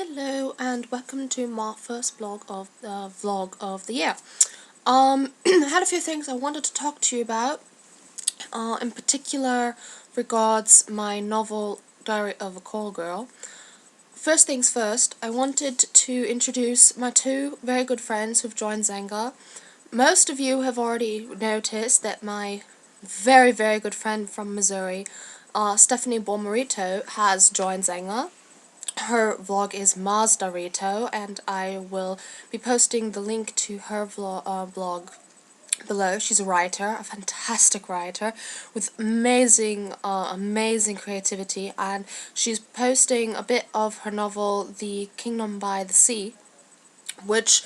Hello and welcome to my first vlog of the year. I had a few things I wanted to talk to you about, in particular regards my novel Diary of a Call Girl. First things first, I wanted to introduce my two very good friends who've joined Xanga. Most of you have already noticed that my very, very good friend from Missouri, Stephanie Bommarito, has joined Xanga. Her vlog is Mazdarito, and I will be posting the link to her blog below. She's a writer, a fantastic writer, with amazing creativity, and she's posting a bit of her novel, The Kingdom by the Sea, which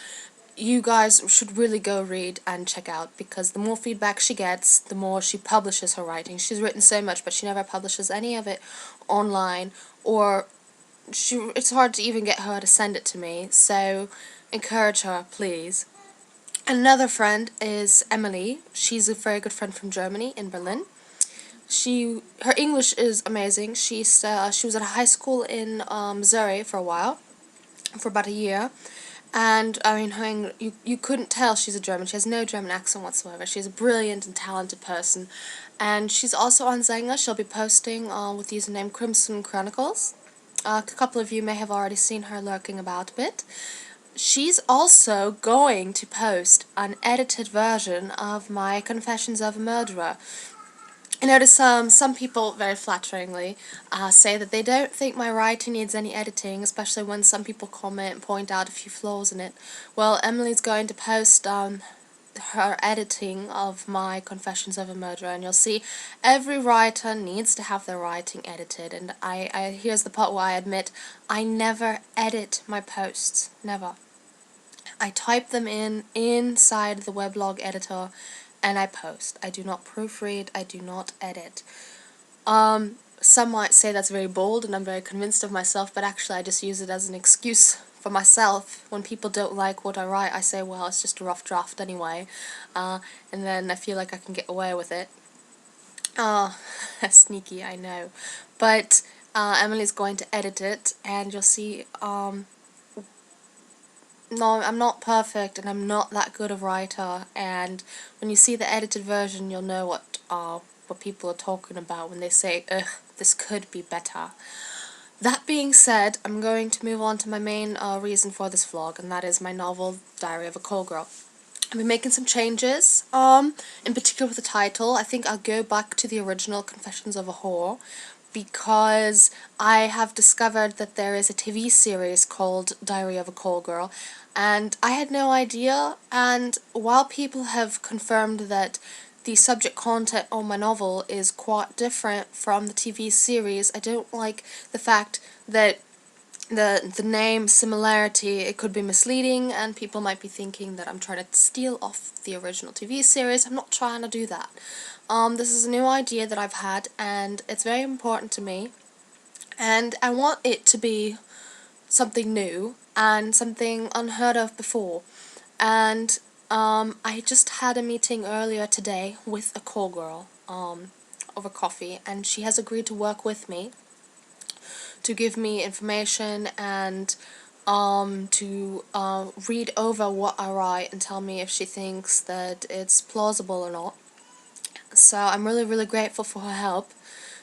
you guys should really go read and check out, because the more feedback she gets, the more she publishes her writing. She's written so much, but she never publishes any of it online, or it's hard to even get her to send it to me, so encourage her, please. Another friend is Emily. She's a very good friend from Germany, in Berlin. Her English is amazing. She was at a high school in Missouri for a while, for about a year, and I mean, you couldn't tell she's a German. She has no German accent whatsoever. She's a brilliant and talented person, and she's also on Xanga. She'll be posting with the username Crimson Chronicles. A couple of you may have already seen her lurking about a bit. She's also going to post an edited version of my Confessions of a Murderer. I notice some people, very flatteringly, say that they don't think my writing needs any editing, especially when some people comment and point out a few flaws in it. Well, Emily's going to post her editing of my Confessions of a Murderer, and you'll see every writer needs to have their writing edited, and here's the part where I admit I never edit my posts. Never. I type them inside the weblog editor and I post. I do not proofread, I do not edit. Some might say that's very bold and I'm very convinced of myself, but actually I just use it as an excuse for myself. When people don't like what I write, I say, well, it's just a rough draft anyway, and then I feel like I can get away with it. Sneaky, I know. But Emily's going to edit it, and you'll see, no, I'm not perfect, and I'm not that good a writer, and when you see the edited version, you'll know what people are talking about when they say, ugh, this could be better. That being said, I'm going to move on to my main reason for this vlog, and that is my novel, Diary of a Call Girl. I've been making some changes, in particular with the title. I think I'll go back to the original Confessions of a Whore, because I have discovered that there is a TV series called Diary of a Call Girl, and I had no idea, and while people have confirmed that the subject content on my novel is quite different from the TV series, I don't like the fact that the name similarity, it could be misleading, and people might be thinking that I'm trying to steal off the original TV series. I'm not trying to do that. This is a new idea that I've had, and it's very important to me, and I want it to be something new and something unheard of before. And I just had a meeting earlier today with a call girl over coffee, and she has agreed to work with me to give me information and to read over what I write and tell me if she thinks that it's plausible or not. So I'm really grateful for her help.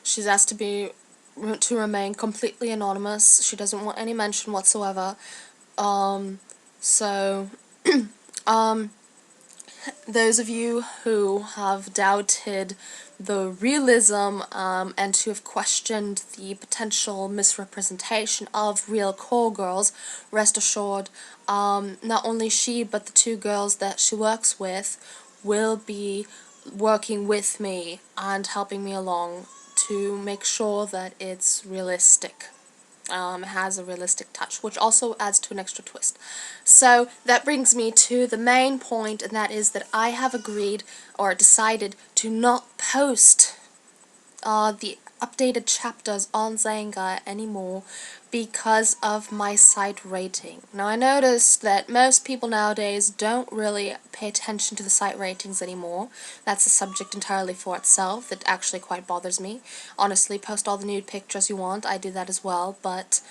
She's asked to remain completely anonymous. She doesn't want any mention whatsoever. So those of you who have doubted the realism and who have questioned the potential misrepresentation of real call girls, rest assured, not only she but the two girls that she works with will be working with me and helping me along to make sure that it's realistic. Has a realistic touch, which also adds to an extra twist. So that brings me to the main point, and that is that I have agreed or decided to not post the updated chapters on Xanga anymore because of my site rating. Now, I noticed that most people nowadays don't really pay attention to the site ratings anymore. That's a subject entirely for itself that actually quite bothers me. Honestly, post all the nude pictures you want, I do that as well, but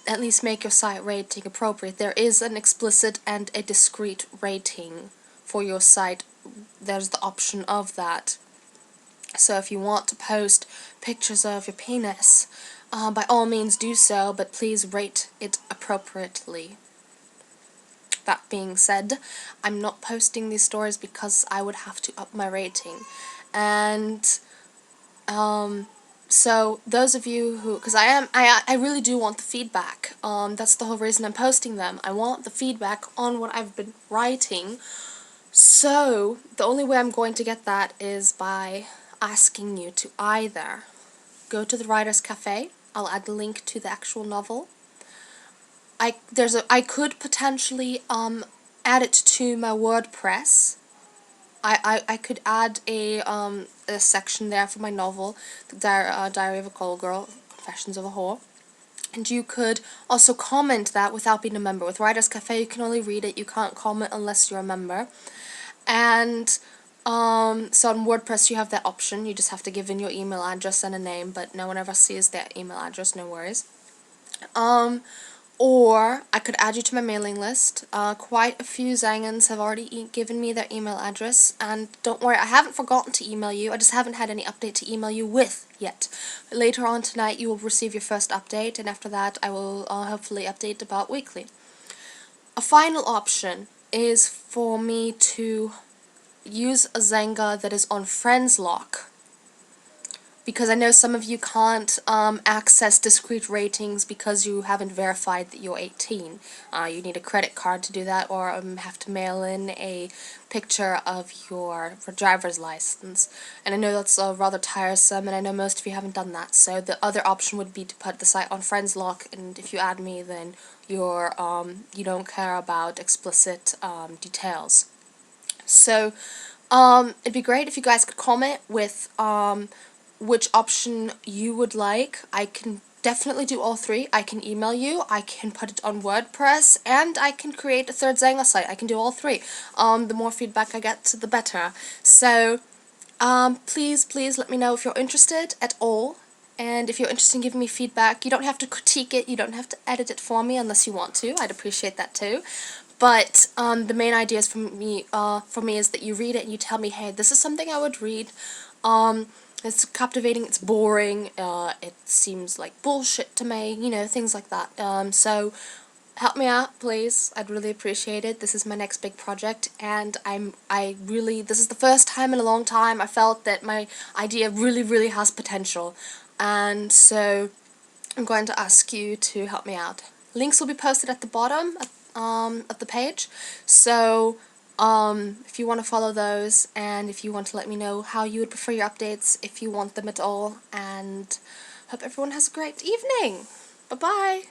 at least make your site rating appropriate. There is an explicit and a discreet rating for your site. There's the option of that. So if you want to post pictures of your penis, by all means do so, but please rate it appropriately. That being said, I'm not posting these stories because I would have to up my rating. And so those of you who, because I really do want the feedback. That's the whole reason I'm posting them. I want the feedback on what I've been writing. So the only way I'm going to get that is by asking you to either go to the Writers Cafe. I'll add the link to the actual novel. I could potentially add it to my WordPress. I could add a section there for my novel, The Diary of a Call Girl, Confessions of a Whore. And you could also comment that without being a member. With Writers Cafe, you can only read it. You can't comment unless you're a member. And so on WordPress, you have that option. You just have to give in your email address and a name, but no one ever sees that email address. No worries. Or I could add you to my mailing list. Quite a few Zangans have already given me their email address, and don't worry, I haven't forgotten to email you. I just haven't had any update to email you with yet. Later on tonight, you will receive your first update, and after that, I will hopefully update about weekly. A final option is for me to use a Xanga that is on Friends Lock, because I know some of you can't access discrete ratings because you haven't verified that you're 18. You need a credit card to do that, or have to mail in a picture of your driver's license. And I know that's rather tiresome, and I know most of you haven't done that. So the other option would be to put the site on Friends Lock, and if you add me, then you're you don't care about explicit details. So it'd be great if you guys could comment with which option you would like. I can definitely do all three. I can email you, I can put it on WordPress, and I can create a third Xanga site. I can do all three. The more feedback I get, the better. So please let me know if you're interested at all. And if you're interested in giving me feedback, you don't have to critique it, you don't have to edit it for me unless you want to. I'd appreciate that too. But the main idea is for me is that you read it and you tell me, hey, this is something I would read. It's captivating, it's boring, it seems like bullshit to me, you know, things like that. So help me out, please. I'd really appreciate it. This is my next big project, and this is the first time in a long time I felt that my idea really has potential. And so I'm going to ask you to help me out. Links will be posted at the bottom of the page, so if you want to follow those, and if you want to let me know how you would prefer your updates, if you want them at all, and hope everyone has a great evening. Bye-bye.